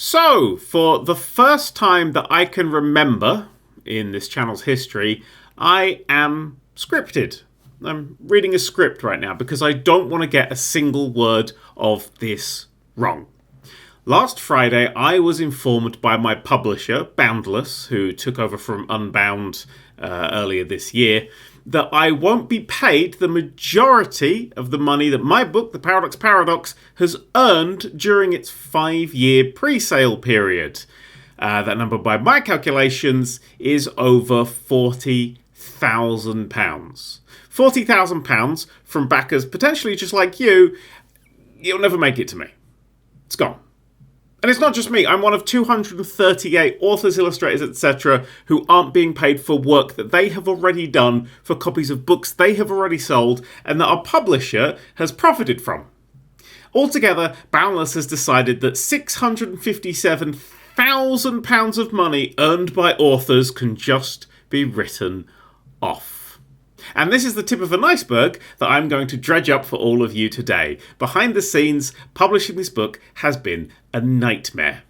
So, for the first time that I can remember in this channel's history, I am scripted. I'm reading a script right now because I don't want to get a single word of this wrong. Last Friday, I was informed by my publisher, Boundless, who took over from Unbound earlier this year, that I won't be paid the majority of the money that my book, The Paradox, has earned during its 5-year pre-sale period. That number, by my calculations, is over £40,000. £40,000 from backers potentially just like you. You'll never make it to me. It's gone. And it's not just me. I'm one of 238 authors, illustrators, etc. who aren't being paid for work that they have already done, for copies of books they have already sold, and that our publisher has profited from. Altogether, Boundless has decided that £657,000 of money earned by authors can just be written off. And this is the tip of an iceberg that I'm going to dredge up for all of you today. Behind the scenes, publishing this book has been a nightmare.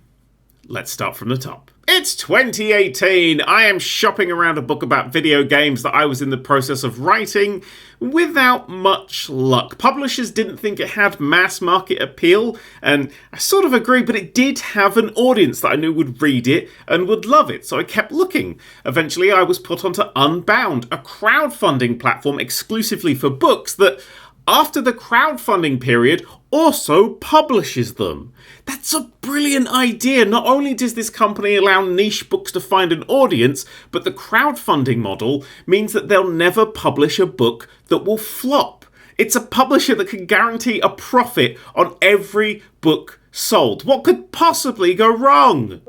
Let's start from the top. It's 2018. I am shopping around a book about video games that I was in the process of writing without much luck. Publishers didn't think it had mass market appeal, and I sort of agree, but it did have an audience that I knew would read it and would love it, so I kept looking. Eventually, I was put onto Unbound, a crowdfunding platform exclusively for books that, after the crowdfunding period, also publishes them. That's a brilliant idea. Not only does this company allow niche books to find an audience, but the crowdfunding model means that they'll never publish a book that will flop. It's a publisher that can guarantee a profit on every book sold. What could possibly go wrong?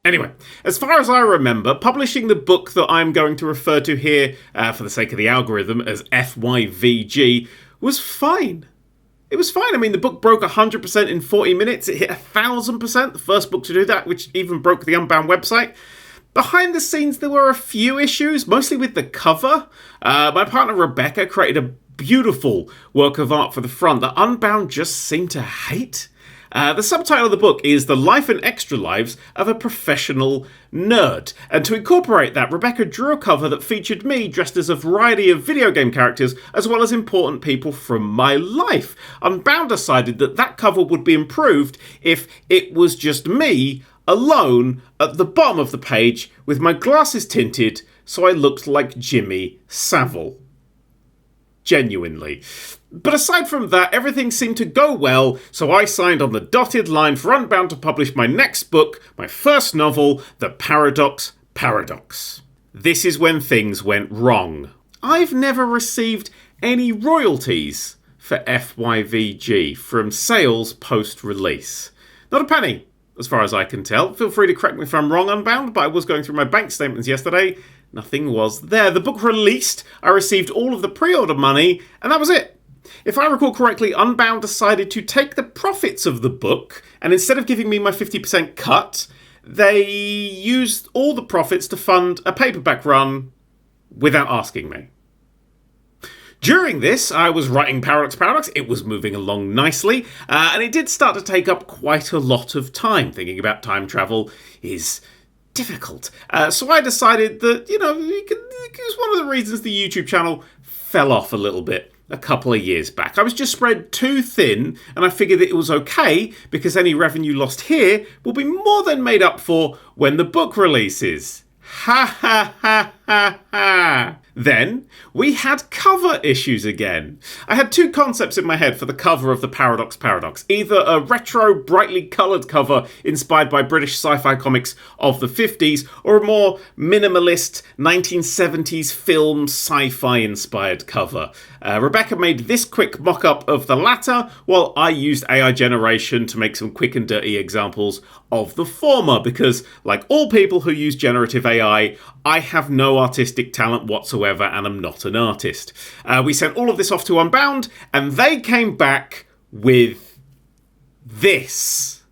Anyway, as far as I remember, publishing the book that I'm going to refer to here, for the sake of the algorithm, as FYVG, was fine. It was fine. I mean, the book broke 100% in 40 minutes. It hit 1,000%, the first book to do that, which even broke the Unbound website. Behind the scenes, there were a few issues, mostly with the cover. My partner Rebecca created a beautiful work of art for the front that Unbound just seemed to hate. The subtitle of the book is The Life and Extra Lives of a Professional Nerd. And to incorporate that, Rebecca drew a cover that featured me dressed as a variety of video game characters, as well as important people from my life. Unbound decided that that cover would be improved if it was just me, alone, at the bottom of the page, with my glasses tinted, so I looked like Jimmy Savile. Genuinely. But aside from that, everything seemed to go well, so I signed on the dotted line for Unbound to publish my next book, my first novel, The Paradox. This is when things went wrong. I've never received any royalties for FYVG from sales post-release. Not a penny, as far as I can tell. Feel free to correct me if I'm wrong, Unbound, but I was going through my bank statements yesterday. Nothing was there. The book released, I received all of the pre-order money, and that was it. If I recall correctly, Unbound decided to take the profits of the book, and instead of giving me my 50% cut, they used all the profits to fund a paperback run without asking me. During this, I was writing Paradox. It was moving along nicely, and it did start to take up quite a lot of time. Thinking about time travel is difficult. So I decided that, it was one of the reasons the YouTube channel fell off a little bit a couple of years back. I was just spread too thin, and I figured that it was okay because any revenue lost here will be more than made up for when the book releases. Ha ha ha ha ha. Then, we had cover issues again. I had two concepts in my head for the cover of the Paradox. Either a retro, brightly coloured cover inspired by British sci-fi comics of the 50s, or a more minimalist 1970s film sci-fi inspired cover. Rebecca made this quick mock-up of the latter, while I used AI generation to make some quick and dirty examples of the former, because, like all people who use generative AI, I have no artistic talent whatsoever and I'm not an artist. We sent all of this off to Unbound, and they came back with this.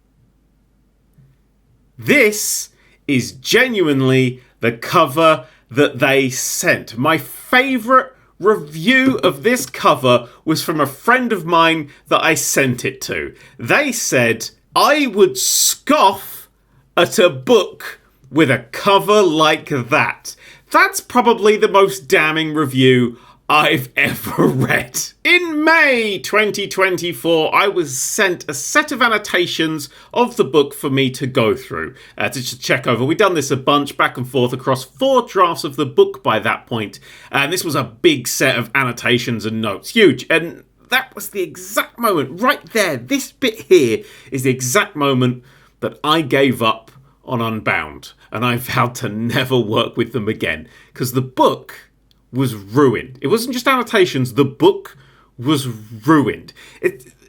This is genuinely the cover that they sent. My favourite review of this cover was from a friend of mine that I sent it to. They said, I would scoff at a book with a cover like that. That's probably the most damning review I've ever read. In May 2024, I was sent a set of annotations of the book for me to go through, to just check over. We'd done this a bunch, back and forth, across 4 drafts of the book by that point, and this was a big set of annotations and notes, huge, and that was the exact moment, right there, this bit here is the exact moment that I gave up on Unbound, and I vowed to never work with them again, because the book was ruined. It wasn't just annotations, the book was ruined.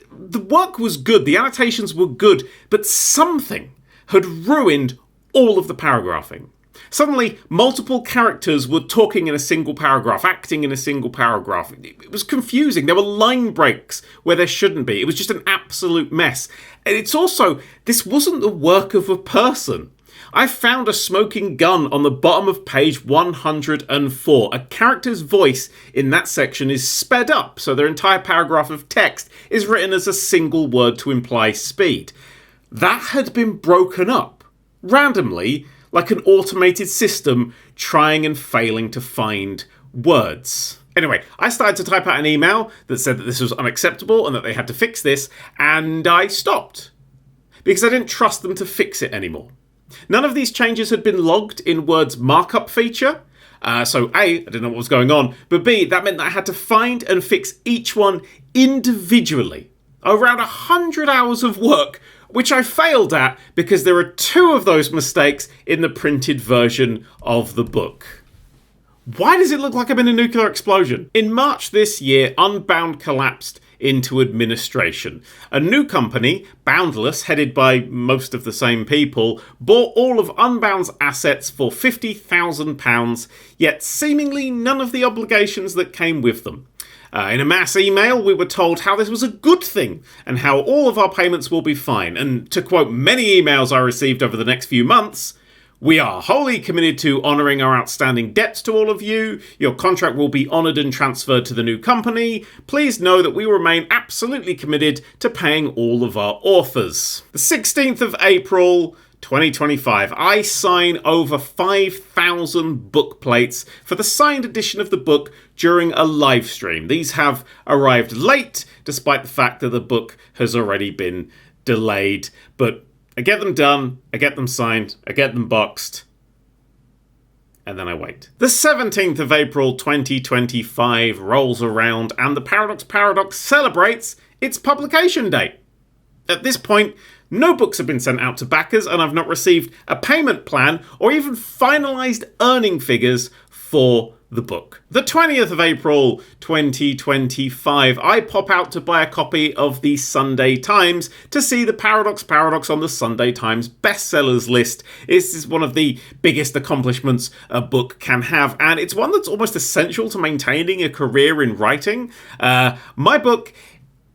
The work was good, the annotations were good, but something had ruined all of the paragraphing. Suddenly, multiple characters were talking in a single paragraph, acting in a single paragraph. It was confusing. There were line breaks where there shouldn't be. It was just an absolute mess. And it's also, this wasn't the work of a person. I found a smoking gun on the bottom of page 104. A character's voice in that section is sped up, so their entire paragraph of text is written as a single word to imply speed. That had been broken up, randomly, like an automated system trying and failing to find words. Anyway, I started to type out an email that said that this was unacceptable and that they had to fix this, and I stopped, because I didn't trust them to fix it anymore. None of these changes had been logged in Word's markup feature, so A, I didn't know what was going on, but B, that meant that I had to find and fix each one individually. Around 100 hours of work, which I failed at because there are 2 of those mistakes in the printed version of the book. Why does it look like I'm in a nuclear explosion? In March this year, Unbound collapsed into administration. A new company, Boundless, headed by most of the same people, bought all of Unbound's assets for £50,000, yet seemingly none of the obligations that came with them. In a mass email, we were told how this was a good thing and how all of our payments will be fine. And to quote many emails I received over the next few months, we are wholly committed to honouring our outstanding debts to all of you. Your contract will be honoured and transferred to the new company. Please know that we remain absolutely committed to paying all of our authors. The 16th of April, 2025, I sign over 5,000 book plates for the signed edition of the book during a live stream. These have arrived late, despite the fact that the book has already been delayed, but I get them done, I get them signed, I get them boxed, and then I wait. The 17th of April 2025 rolls around and the Paradox celebrates its publication date. At this point, no books have been sent out to backers and I've not received a payment plan or even finalised earning figures for the book. The 20th of April 2025, I pop out to buy a copy of the Sunday Times to see the Paradox on the Sunday Times bestsellers list. This is one of the biggest accomplishments a book can have, and it's one that's almost essential to maintaining a career in writing. My book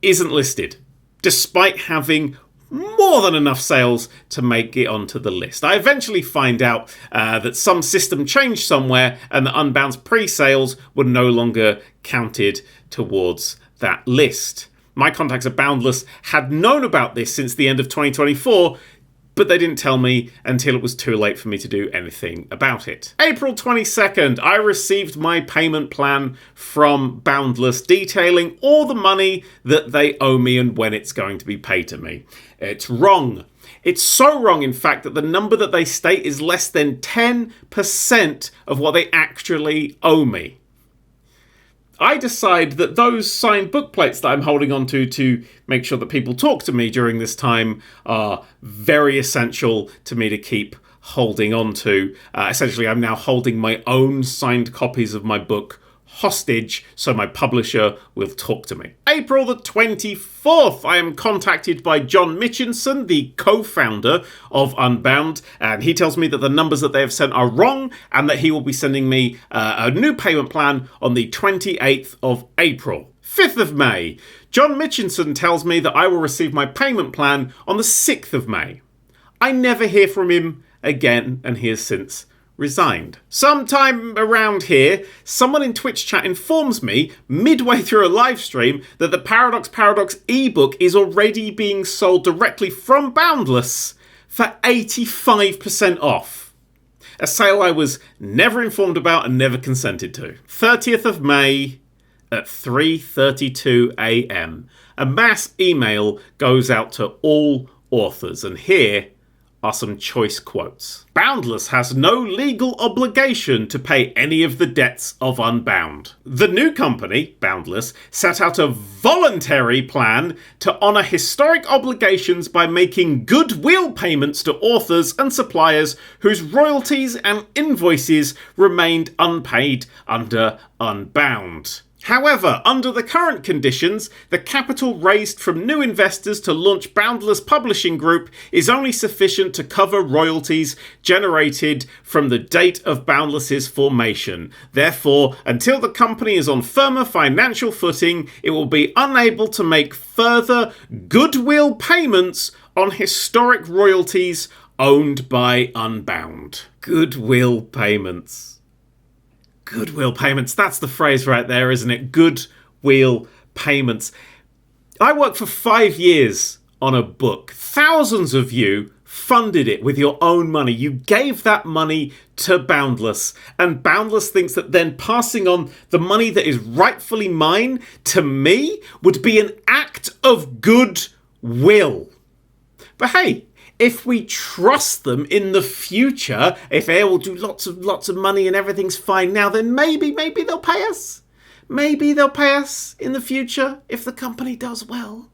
isn't listed, despite having more than enough sales to make it onto the list. I eventually find out that some system changed somewhere and that Unbound's pre-sales were no longer counted towards that list. My contacts at Boundless had known about this since the end of 2024, but they didn't tell me until it was too late for me to do anything about it. April 22nd, I received my payment plan from Boundless detailing all the money that they owe me and when it's going to be paid to me. It's wrong. It's so wrong, in fact, that the number that they state is less than 10% of what they actually owe me. I decide that those signed book plates that I'm holding on to make sure that people talk to me during this time are very essential to me to keep holding on to. Essentially, I'm now holding my own signed copies of my book hostage so my publisher will talk to me. April the 24th, I am contacted by John Mitchinson, the co-founder of Unbound, and he tells me that the numbers that they have sent are wrong and that he will be sending me a new payment plan on the 28th of April. 5th of May, John Mitchinson tells me that I will receive my payment plan on the 6th of May. I never hear from him again, and he has since resigned. Sometime around here, someone in Twitch chat informs me, midway through a live stream, that the Paradox ebook is already being sold directly from Boundless for 85% off. A sale I was never informed about and never consented to. 30th of May at 3:32 a.m. A mass email goes out to all authors, and here are some choice quotes. Boundless has no legal obligation to pay any of the debts of Unbound. The new company, Boundless, set out a voluntary plan to honour historic obligations by making goodwill payments to authors and suppliers whose royalties and invoices remained unpaid under Unbound. However, under the current conditions, the capital raised from new investors to launch Boundless Publishing Group is only sufficient to cover royalties generated from the date of Boundless's formation. Therefore, until the company is on firmer financial footing, it will be unable to make further goodwill payments on historic royalties owned by Unbound. Goodwill payments. Goodwill payments. That's the phrase right there, isn't it? Goodwill payments. I worked for 5 years on a book. Thousands of you funded it with your own money. You gave that money to Boundless, and Boundless thinks that then passing on the money that is rightfully mine to me would be an act of goodwill. But hey, if we trust them in the future, if they will do lots of money and everything's fine now, then maybe they'll pay us. Maybe they'll pay us in the future if the company does well.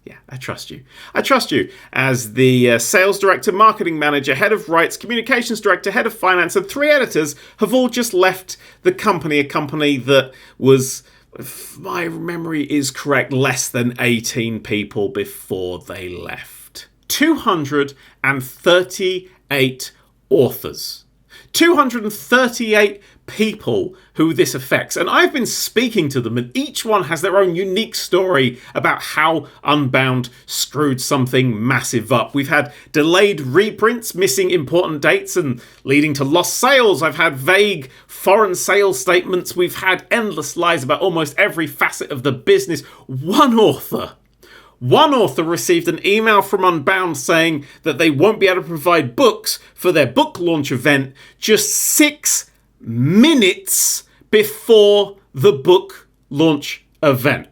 Yeah, I trust you. I trust you as the sales director, marketing manager, head of rights, communications director, head of finance, and 3 editors have all just left the company, a company that was, if my memory is correct, less than 18 people before they left. 238 authors. 238 people who this affects. And I've been speaking to them, and each one has their own unique story about how Unbound screwed something massive up. We've had delayed reprints, missing important dates and leading to lost sales. I've had vague foreign sales statements. We've had endless lies about almost every facet of the business. One author received an email from Unbound saying that they won't be able to provide books for their book launch event just 6 minutes before the book launch event.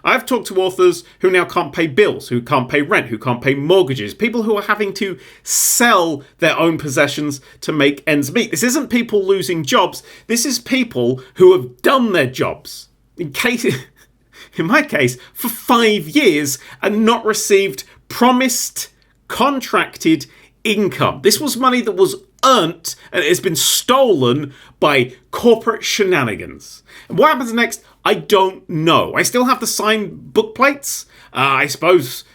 I've talked to authors who now can't pay bills, who can't pay rent, who can't pay mortgages, people who are having to sell their own possessions to make ends meet. This isn't people losing jobs. This is people who have done their jobs. In my case, for 5 years and not received promised, contracted income. This was money that was earned and it has been stolen by corporate shenanigans. And what happens next, I don't know. I still have to sign book plates. I suppose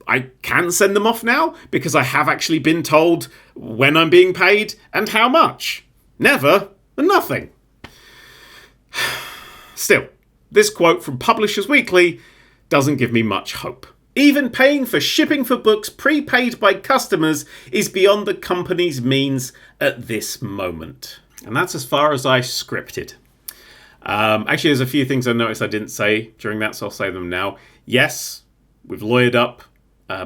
I can send them off now because I have actually been told when I'm being paid and how much. Never and nothing. Still, this quote from Publishers Weekly doesn't give me much hope. Even paying for shipping for books prepaid by customers is beyond the company's means at this moment. And that's as far as I scripted. Actually, there's a few things I noticed I didn't say during that, so I'll say them now. Yes, we've lawyered up,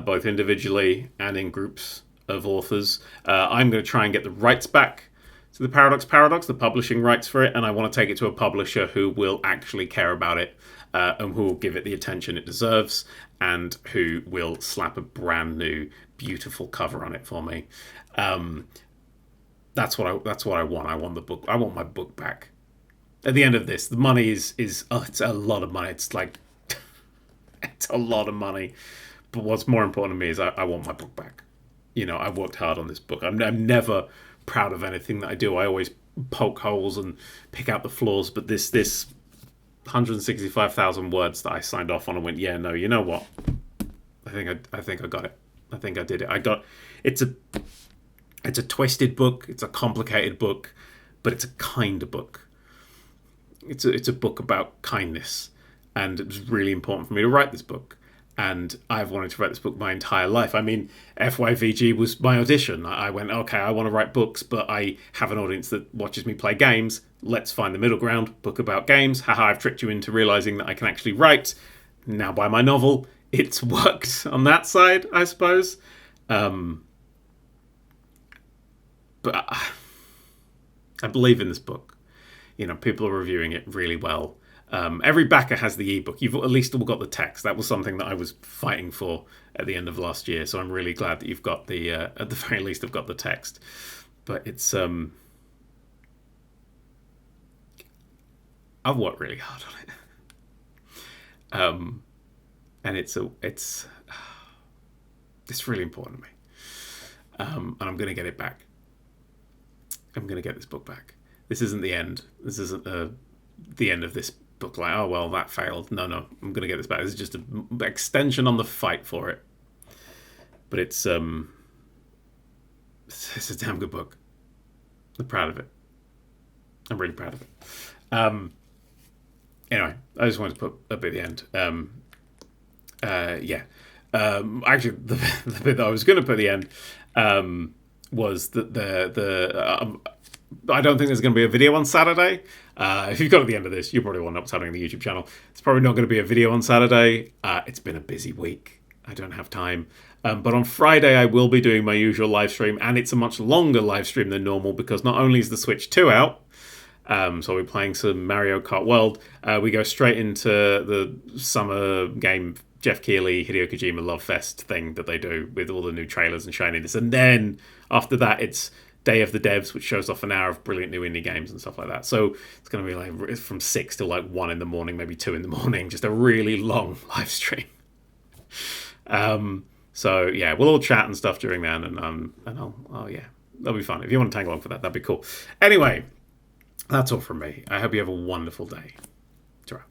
both individually and in groups of authors. I'm going to try and get the rights back to the Paradox, the publishing rights for it, and I want to take it to a publisher who will actually care about it and who will give it the attention it deserves and who will slap a brand new, beautiful cover on it for me. That's what I want. I want the book. I want my book back. At the end of this, the money is it's a lot of money. It's like it's a lot of money. But what's more important to me is I want my book back. You know, I've worked hard on this book. I'm never proud of anything that I do. I always poke holes and pick out the flaws, but this 165,000 words that I signed off on and went, yeah, no, you know what? I think I got it. I think I did it. It's a twisted book. It's a complicated book, but it's a kind book. It's a book about kindness, and it was really important for me to write this book. And I've wanted to write this book my entire life. I mean, FYVG was my audition. I went, okay, I want to write books, but I have an audience that watches me play games. Let's find the middle ground, book about games. Haha, I've tricked you into realizing that I can actually write. Now buy my novel. It's worked on that side, I suppose. But I believe in this book. You know, people are reviewing it really well. Every backer has the ebook. You've at least all got the text. That was something that I was fighting for at the end of last year. So I'm really glad that you've got the, at the very least, I've got the text. But it's, I've worked really hard on it. And it's really important to me. And I'm going to get it back. I'm going to get this book back. This isn't the end. This isn't the end of this book. Like, oh, well, that failed. No, I'm going to get this back. This is just an extension on the fight for it. But it's a damn good book. I'm proud of it. I'm really proud of it. Anyway, I just wanted to put a bit at the end. Actually, the bit that I was going to put at the end was that I don't think there's going to be a video on Saturday. If you've got to the end of this, you probably want to know what's happening on the YouTube channel. It's probably not going to be a video on Saturday. It's been a busy week. I don't have time. But on Friday, I will be doing my usual live stream, and it's a much longer live stream than normal because not only is the Switch 2 out, so we're playing some Mario Kart World, we go straight into the summer game Jeff Keighley, Hideo Kojima Love Fest thing that they do with all the new trailers and shininess. And then after that, it's Day of the Devs, which shows off an hour of brilliant new indie games and stuff like that. So it's going to be like from 6 till like 1 in the morning, maybe 2 in the morning, just a really long live stream. So yeah, we'll all chat and stuff during then, and yeah, that'll be fun. If you want to tag along for that, that'd be cool. Anyway, that's all from me. I hope you have a wonderful day. Ta-ra.